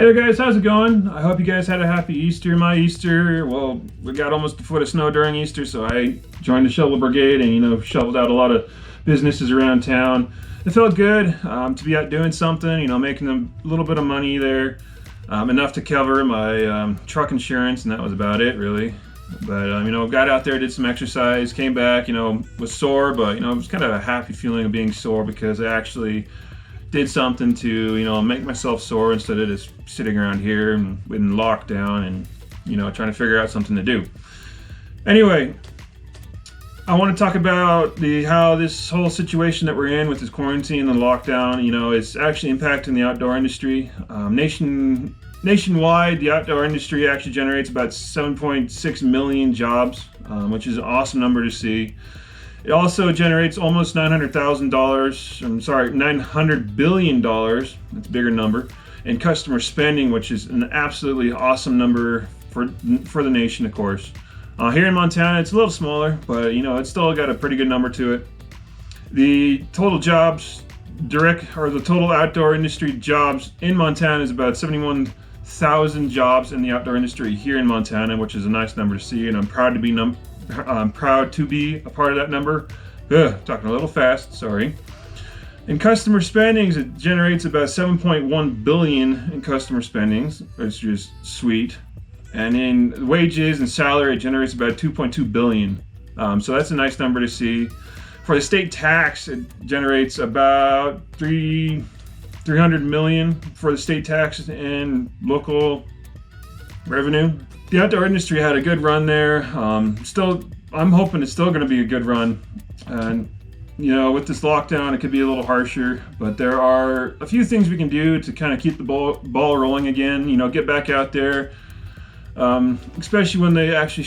Hey there guys, how's it going? I hope you guys had a happy Easter. My Easter, well, we got almost a foot of snow during Easter, so I joined the shovel brigade and, shoveled out a lot of businesses around town. It felt good to be out doing something, making a little bit of money there, enough to cover my truck insurance, and that was about it really. But, got out there, did some exercise, came back, was sore, but, it was kind of a happy feeling of being sore because I actually did something to, make myself sore instead of just sitting around here and in lockdown and, trying to figure out something to do. Anyway, I want to talk about how this whole situation that we're in with this quarantine and lockdown, is actually impacting the outdoor industry. Nationwide, the outdoor industry actually generates about 7.6 million jobs, which is an awesome number to see. It also generates almost $900 billion, that's a bigger number, in customer spending, which is an absolutely awesome number for the nation, of course. Here in Montana, it's a little smaller, but it's still got a pretty good number to it. The total jobs, the total outdoor industry jobs in Montana is about 71,000 jobs in the outdoor industry here in Montana, which is a nice number to see, and I'm proud to be a part of that number. Talking a little fast, sorry. In customer spendings, it generates about 7.1 billion in customer spendings, which is sweet. And in wages and salary, it generates about 2.2 billion. So that's a nice number to see. For the state tax, it generates about 300 million for the state tax and local revenue. The outdoor industry had a good run there. I'm hoping it's still going to be a good run. And, with this lockdown, it could be a little harsher, but there are a few things we can do to kind of keep the ball rolling again, get back out there. Especially when they actually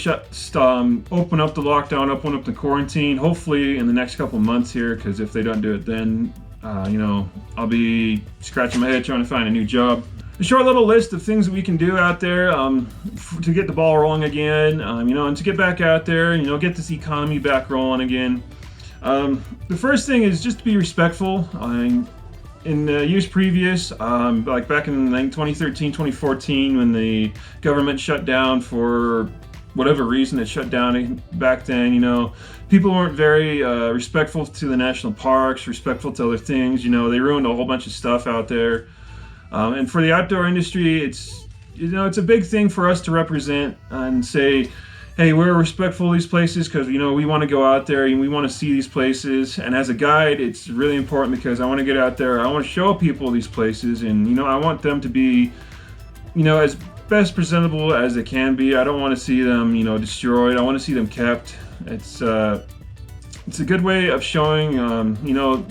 open up the lockdown, open up the quarantine, hopefully in the next couple of months here, because if they don't do it then, I'll be scratching my head trying to find a new job. A short little list of things that we can do out there to get the ball rolling again, and to get back out there, get this economy back rolling again. The first thing is just to be respectful. In years previous, like back in 2013, 2014, when the government shut down for whatever reason, it shut down back then, people weren't very respectful to the national parks, respectful to other things, they ruined a whole bunch of stuff out there. And for the outdoor industry, it's a big thing for us to represent and say, hey, we're respectful of these places because, we want to go out there and we want to see these places. And as a guide, it's really important because I want to get out there. I want to show people these places and, I want them to be, as best presentable as they can be. I don't want to see them, destroyed. I want to see them kept. It's a good way of showing,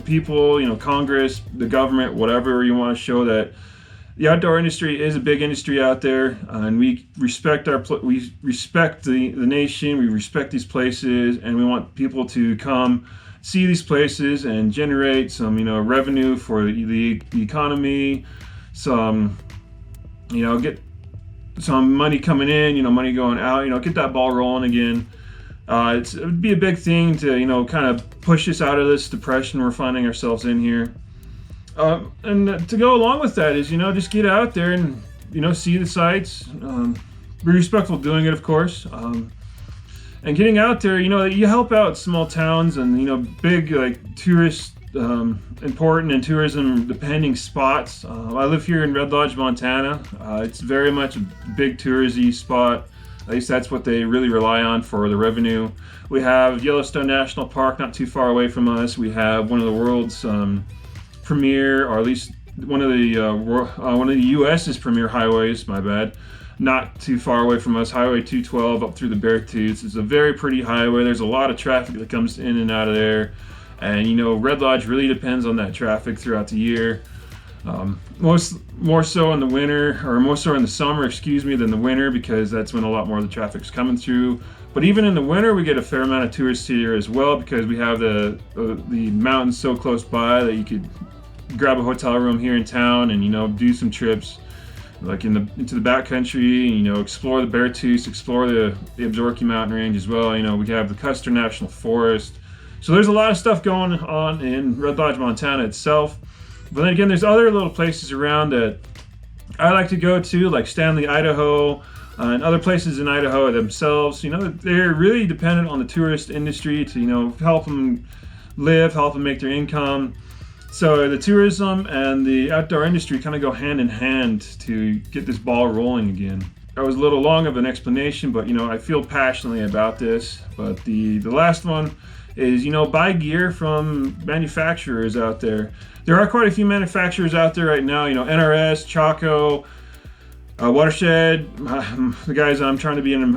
people, Congress, the government, whatever you want to show that the outdoor industry is a big industry out there, and we respect the nation, we respect these places, and we want people to come see these places and generate some, revenue for the economy, some, get some money coming in, money going out, get that ball rolling again. It would be a big thing to, kind of push us out of this depression we're finding ourselves in here. And to go along with that is, just get out there and, see the sights, be respectful doing it, of course. And getting out there, you help out small towns and, big, like, tourist, important and tourism depending spots. I live here in Red Lodge, Montana. It's very much a big touristy spot. At least that's what they really rely on for the revenue. We have Yellowstone National Park not too far away from us. We have one of the world's premier, or at least one of the U.S.'s premier highways, not too far away from us, Highway 212 up through the Beartooth. It's a very pretty highway. There's a lot of traffic that comes in and out of there. And, Red Lodge really depends on that traffic throughout the year. More so in the winter, or more so in the summer, than the winter, because that's when a lot more of the traffic's coming through. But even in the winter, we get a fair amount of tourists here as well, because we have the mountains so close by that you could grab a hotel room here in town and do some trips, like into the backcountry, and explore the Beartooth, explore the Absaroka Mountain Range as well. We have the Custer National Forest. So there's a lot of stuff going on in Red Lodge, Montana itself. But then again, there's other little places around that I like to go to, like Stanley, Idaho, and other places in Idaho themselves. You know, they're really dependent on the tourist industry to, you know, help them live, help them make their income. So the tourism and the outdoor industry kind of go hand in hand to get this ball rolling again. That was a little long of an explanation, but you know, I feel passionately about this. But the last one is, you know, buy gear from manufacturers out there. There are quite a few manufacturers out there right now. You know, NRS, Chaco, Watershed, the guys I'm trying to be an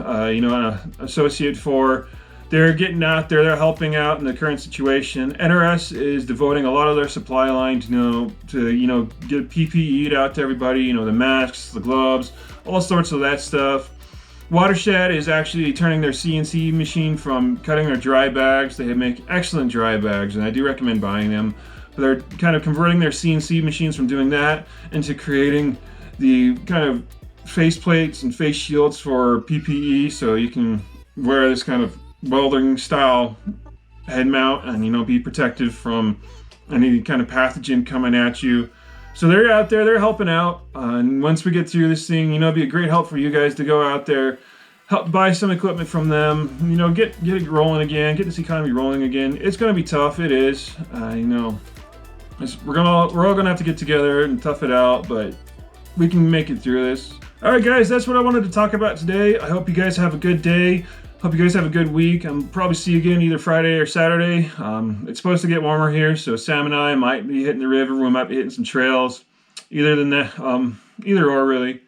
associate for. They're getting out there. They're helping out in the current situation. NRS is devoting a lot of their supply line to get PPE out to everybody. You know, the masks, the gloves, all sorts of that stuff. Watershed is actually turning their CNC machine from cutting their dry bags. They make excellent dry bags, and I do recommend buying them. But they're kind of converting their CNC machines from doing that into creating the kind of face plates and face shields for PPE, so you can wear this kind of welding style head mount and, you know, be protected from any kind of pathogen coming at you. So they're out there, they're helping out, and once we get through this thing, you know, it'd be a great help for you guys to go out there, help buy some equipment from them, you know, get it rolling again, get this economy rolling again. It's going to be tough, it is, you know, we're all gonna have to get together and tough it out, but we can make it through this. All right, guys, that's what I wanted to talk about today. I hope you guys have a good day. Hope you guys have a good week. I'll probably see you again either Friday or Saturday. It's supposed to get warmer here, so Sam and I might be hitting the river. We might be hitting some trails. Either or, really.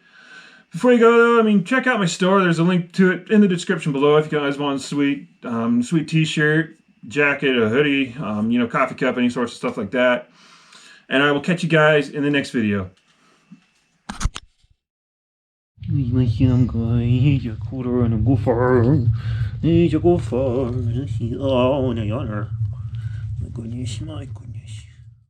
Before you go, though, I mean, check out my store. There's a link to it in the description below if you guys want a sweet t-shirt, jacket, a hoodie, you know, coffee cup, any sorts of stuff like that. And I will catch you guys in the next video. 이제 구르는 구fall 이제 구fall 시원해 연을 그니 심하고